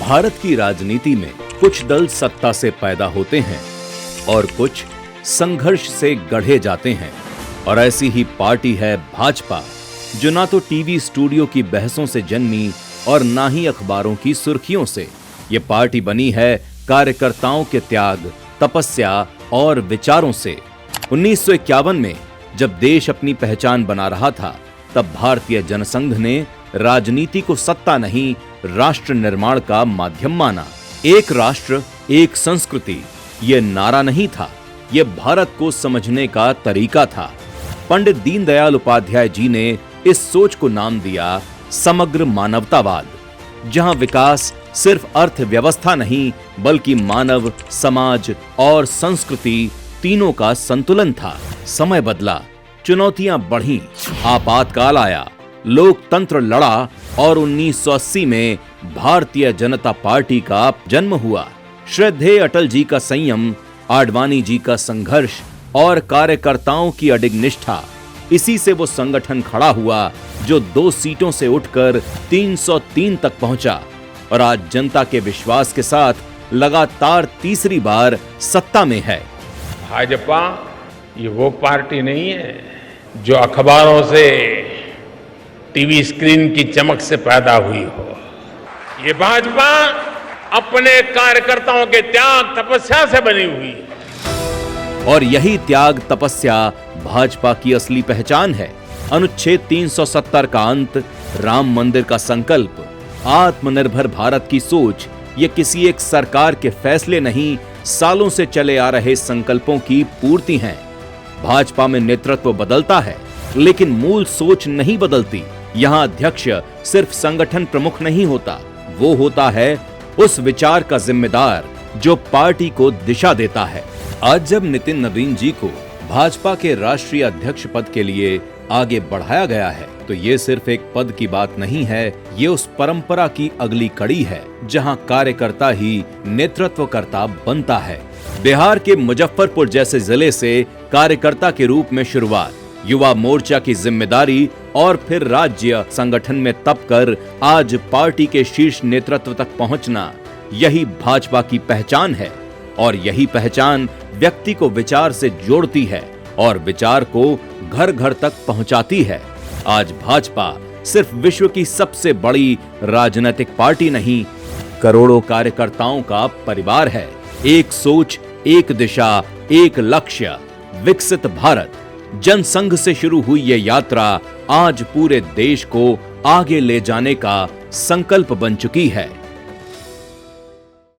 भारत की राजनीति में कुछ दल सत्ता से पैदा होते हैं और कुछ संघर्ष से गढ़े जाते हैं, और ऐसी ही पार्टी है भाजपा, जो ना तो टीवी स्टूडियो की बहसों से जन्मी और ना ही अखबारों की सुर्खियों से। ये पार्टी बनी है कार्यकर्ताओं के त्याग, तपस्या और विचारों से। 1951 में जब देश अपनी पहचान बना रहा था, तब भारतीय जनसंघ ने राजनीति को सत्ता नहीं, राष्ट्र निर्माण का माध्यम माना। एक राष्ट्र, एक संस्कृति, ये नारा नहीं था, ये भारत को समझने का तरीका था। पंडित दीनदयाल उपाध्याय जी ने इस सोच को नाम दिया समग्र मानवतावाद, जहां विकास सिर्फ अर्थव्यवस्था नहीं, बल्कि मानव, समाज और संस्कृति तीनों का संतुलन था। समय बदला, चुनौतियां बढ़ीं, आपातकाल आया, लोकतंत्र लड़ा और 1980 में भारतीय जनता पार्टी का जन्म हुआ। श्रद्धेय अटल जी का संयम, आडवाणी जी का संघर्ष और कार्यकर्ताओं की अडिग निष्ठा, इसी से वो संगठन खड़ा हुआ जो 2 सीटों से उठकर 303 तक पहुंचा और आज जनता के विश्वास के साथ लगातार तीसरी बार सत्ता में है। भाजपा ये वो पार्टी नहीं है जो अखबारों से, टीवी स्क्रीन की चमक से पैदा हुई हो। ये भाजपा अपने कार्यकर्ताओं के त्याग, तपस्या से बनी हुई है। और यही त्याग, तपस्या भाजपा की असली पहचान है। अनुच्छेद 370 का अंत, राम मंदिर का संकल्प, आत्मनिर्भर भारत की सोच, ये किसी एक सरकार के फैसले नहीं, सालों से चले आ रहे संकल्पों की पूर्ति हैं। भाजपा में नेतृत्व बदलता है, लेकिन मूल सोच नहीं बदलती। यहाँ अध्यक्ष सिर्फ संगठन प्रमुख नहीं होता, वो होता है उस विचार का जिम्मेदार जो पार्टी को दिशा देता है। आज जब नितिन नवीन जी को भाजपा के राष्ट्रीय अध्यक्ष पद के लिए आगे बढ़ाया गया है, तो ये सिर्फ एक पद की बात नहीं है, ये उस परंपरा की अगली कड़ी है जहां कार्यकर्ता ही नेतृत्वकर्ता बनता है। बिहार के मुजफ्फरपुर जैसे जिले से कार्यकर्ता के रूप में शुरुआत, युवा मोर्चा की जिम्मेदारी और फिर राज्य संगठन में तप कर आज पार्टी के शीर्ष नेतृत्व तक पहुंचना, यही भाजपा की पहचान है। और यही पहचान व्यक्ति को विचार से जोड़ती है और विचार को घर घर तक पहुंचाती है। आज भाजपा सिर्फ विश्व की सबसे बड़ी राजनीतिक पार्टी नहीं, करोड़ों कार्यकर्ताओं का परिवार है। एक सोच, एक दिशा, एक लक्ष्य, विकसित भारत। जनसंघ से शुरू हुई ये यात्रा आज पूरे देश को आगे ले जाने का संकल्प बन चुकी है।